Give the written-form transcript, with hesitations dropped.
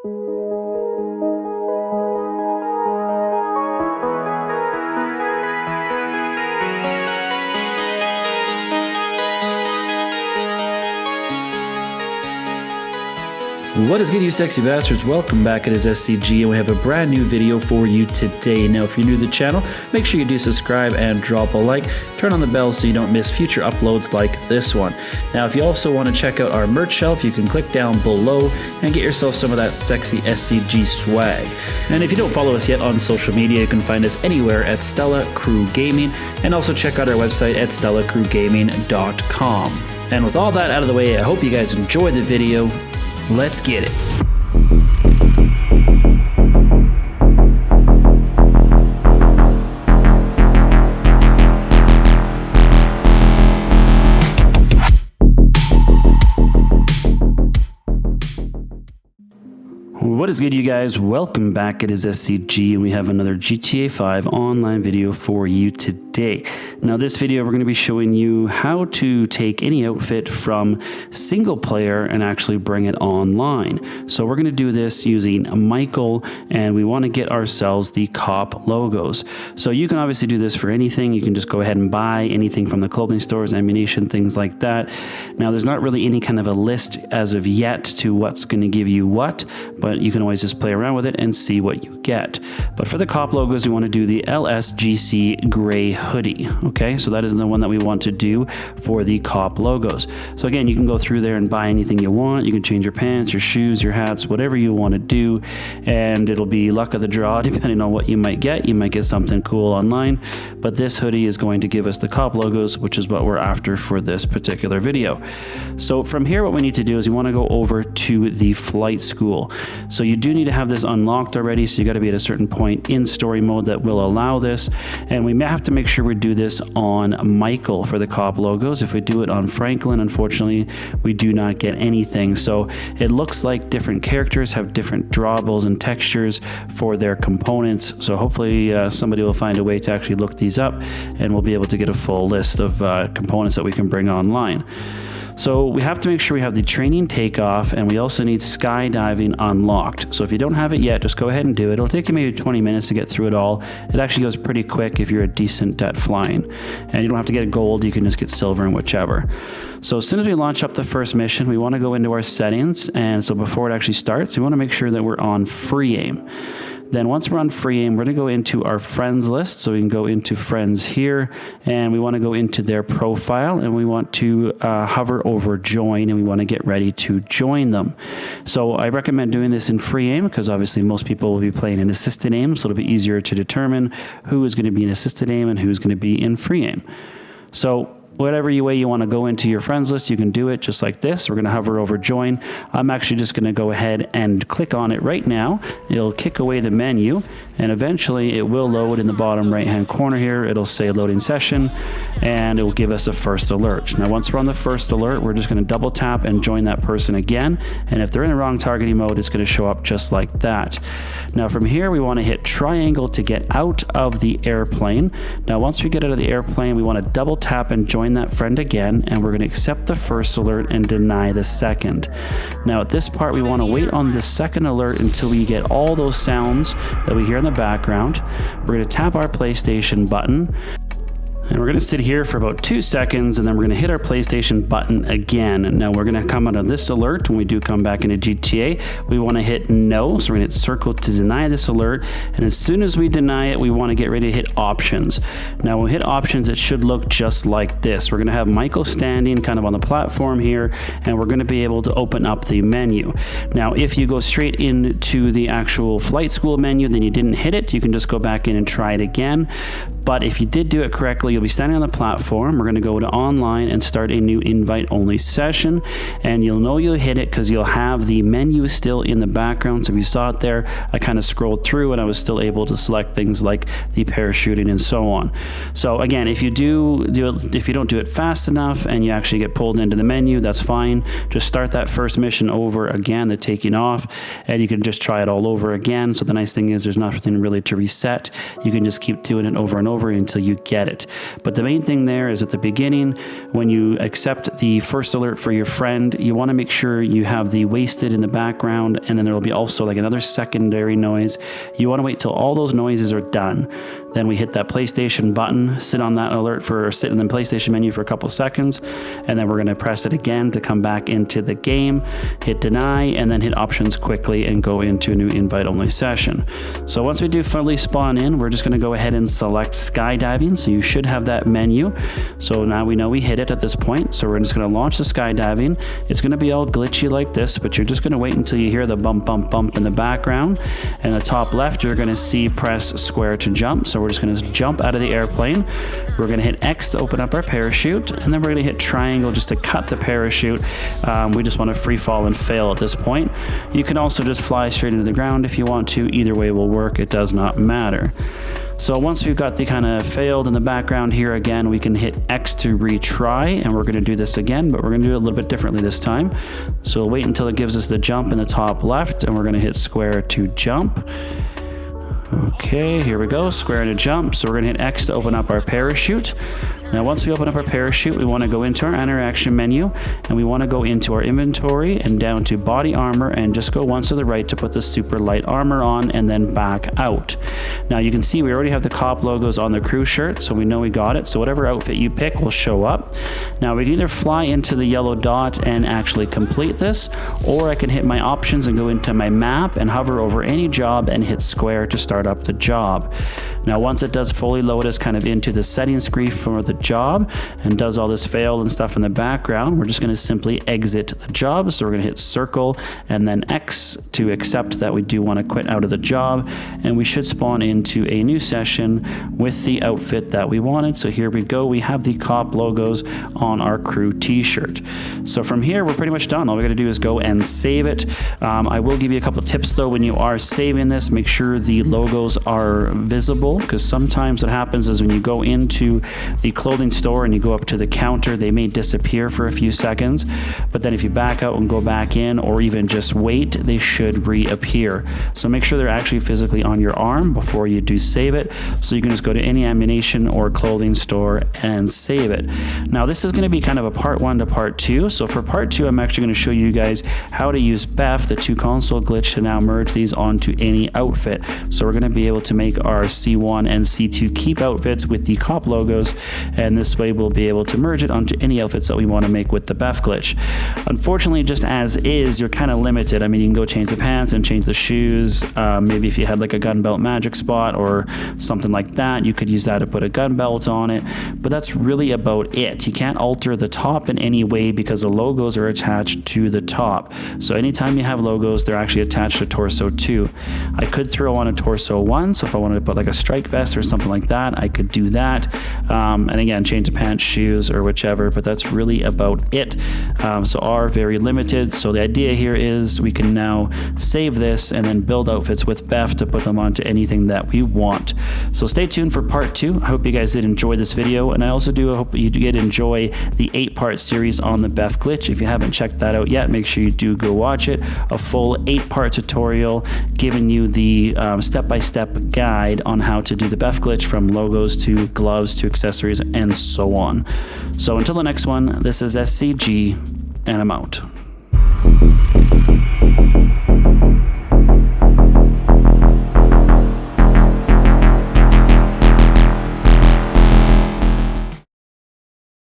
What is good, you sexy bastards? Welcome back. It is SCG, and we have a brand new video for you today. Now, if you're new to the channel, make sure you do subscribe and drop a like. Turn on the bell so you don't miss future uploads like this one. Now, if you also want to check out our merch shelf, you can click down below and get yourself some of that sexy SCG swag. And if you don't follow us yet on social media, you can find us anywhere at Stella Crew Gaming, and also check out our website at StellaCrewGaming.com. And with all that out of the way, I hope you guys enjoyed the video. Let's get it. What is good, you guys? Welcome back. It is SCG, and we have another GTA 5 online video for you today. Now, this video, we're going to be showing you how to take any outfit from single player and actually bring it online. So we're going to do this using Michael, and we want to get ourselves the cop logos. So you can obviously do this for anything. You can just go ahead and buy anything from the clothing stores, ammunition, things like that. Now, there's not really any kind of a list as of yet to what's going to give you what, but you can always just play around with it and see what you get. But for the cop logos, we want to do the LSGC gray hoodie. Okay, so that is the one that we want to do for the cop logos. So again, you can go through there and buy anything you want. You can change your pants, your shoes, your hats, whatever you want to do, and it'll be luck of the draw depending on what you might get. You might get something cool online, but this hoodie is going to give us the cop logos, which is what we're after for this particular video. So from here, what we need to do is we want to go over to the flight school. So you do need to have this unlocked already, so you got to be at a certain point in story mode that will allow this, and we may have to make sure we do this on Michael for the cop logos. If we do it on Franklin, unfortunately, we do not get anything. So it looks like different characters have different drawables and textures for their components. So hopefully somebody will find a way to actually look these up, and we'll be able to get a full list of components that we can bring online. So we have to make sure we have the training takeoff, and we also need skydiving unlocked. So if you don't have it yet, just go ahead and do it. It'll take you maybe 20 minutes to get through it all. It actually goes pretty quick if you're a decent at flying. And you don't have to get gold, you can just get silver and whichever. So as soon as we launch up the first mission, we want to go into our settings. And so before it actually starts, we want to make sure that we're on free aim. Then once we're on free aim, we're going to go into our friends list. So we can go into friends here, and we want to go into their profile, and we want to hover over join, and we want to get ready to join them. So I recommend doing this in free aim because obviously most people will be playing in assisted aim, so it'll be easier to determine who is going to be in assisted aim and who's going to be in free aim. So whatever way you want to go into your friends list, you can do it just like this. We're going to hover over join. I'm actually just going to go ahead and click on it right now. It'll kick away the menu, and eventually it will load in the bottom right hand corner here. It'll say loading session, and it will give us a first alert. Now once we're on the first alert, we're just going to double tap and join that person again, and if they're in the wrong targeting mode, it's going to show up just like that. Now from here, we want to hit triangle to get out of the airplane. Now once we get out of the airplane, we want to double tap and join that friend again, and we're going to accept the first alert and deny the second. Now at this part, we want to wait on the second alert until we get all those sounds that we hear in the background. We're going to tap our PlayStation button, and we're going to sit here for about 2 seconds, and then we're going to hit our PlayStation button again. Now we're going to come out of this alert. When we do come back into GTA, we want to hit no, so we're going to hit circle to deny this alert, and as soon as we deny it, we want to get ready to hit options. Now when we hit options, it should look just like this. We're going to have Michael standing kind of on the platform here, and we're going to be able to open up the menu. Now if you go straight into the actual flight school menu, then you didn't hit it, you can just go back in and try it again. But if you did do it correctly, you'll be standing on the platform. We're going to go to online and start a new invite only session, and you'll know you'll hit it because you'll have the menu still in the background. So if you saw it there, I kind of scrolled through and I was still able to select things like the parachuting and so on. So again, if you don't do it fast enough and you actually get pulled into the menu, that's fine. Just start that first mission over again, the taking off, and you can just try it all over again. So the nice thing is there's nothing really to reset. You can just keep doing it over and over over until you get it. But the main thing there is at the beginning, when you accept the first alert for your friend, you want to make sure you have the wasted in the background, and then there will be also like another secondary noise. You want to wait till all those noises are done. Then we hit that PlayStation button, sit on that alert for, sit in the PlayStation menu for a couple seconds, and then we're going to press it again to come back into the game, hit deny, and then hit options quickly and go into a new invite only session. So once we do fully spawn in, we're just going to go ahead and select skydiving. So you should have that menu. So now we know we hit it at this point. So we're just going to launch the skydiving. It's going to be all glitchy like this, but you're just going to wait until you hear the bump, bump, bump in the background. And the top left, you're going to see press square to jump. So we're just going to jump out of the airplane. We're going to hit X to open up our parachute, and then we're going to hit triangle just to cut the parachute. We just want to free fall and fail at this point. You can also just fly straight into the ground if you want to. Either way will work. It does not matter. So once we've got the kind of failed in the background here, again, we can hit X to retry, and we're going to do this again, but we're going to do it a little bit differently this time. So we'll wait until it gives us the jump in the top left, and we're going to hit square to jump. Okay, here we go, square to jump. So we're going to hit X to open up our parachute. Now once we open up our parachute, we want to go into our interaction menu, and we want to go into our inventory and down to body armor, and just go once to the right to put the super light armor on, and then back out. Now you can see we already have the cop logos on the crew shirt, so we know we got it. So whatever outfit you pick will show up. Now we can either fly into the yellow dot and actually complete this, or I can hit my options and go into my map and hover over any job and hit square to start up the job. Now once it does fully load us kind of into the settings screen for the job and does all this failed and stuff in the background, we're just going to simply exit the job. So we're going to hit circle and then X to accept that we do want to quit out of the job, and we should spawn into a new session with the outfit that we wanted. So here we go, we have the cop logos on our crew t-shirt. So from here we're pretty much done. All we got to do is go and save it. I will give you a couple tips though. When you are saving this, make sure the logos are visible, because sometimes what happens is when you go into the clothing store and you go up to the counter, they may disappear for a few seconds, but then if you back out and go back in, or even just wait, they should reappear. So make sure they're actually physically on your arm before you do save it. So you can just go to any ammunition or clothing store and save it. Now this is going to be kind of a part 1 to part 2. So for part 2, I'm actually going to show you guys how to use BEFF, the 2 console glitch, to now merge these onto any outfit. So we're going to be able to make our C1 and C2 keep outfits with the cop logos, and this way we'll be able to merge it onto any outfits that we want to make with the BEFF glitch. Unfortunately, just as is, you're kind of limited. I mean, you can go change the pants and change the shoes. Maybe if you had like a gun belt magic spot or something like that, you could use that to put a gun belt on it, but that's really about it. You can't alter the top in any way because the logos are attached to the top. So anytime you have logos, they're actually attached to torso 2. I could throw on a torso 1, so if I wanted to put like a strike vest or something like that, I could do that. And again, change the pants, shoes, or whichever, but that's really about it. So are very limited. So the idea here is we can now save this and then build outfits with BEFF to put them onto anything that we want. So stay tuned for part 2. I hope you guys did enjoy this video, and I also hope you did enjoy the 8-part series on the BEFF glitch. If you haven't checked that out yet, make sure you do go watch it. A full 8-part tutorial giving you the step-by-step guide on how to do the BEFF glitch, from logos to gloves to accessories and so on. So until the next one, this is SCG, and I'm out.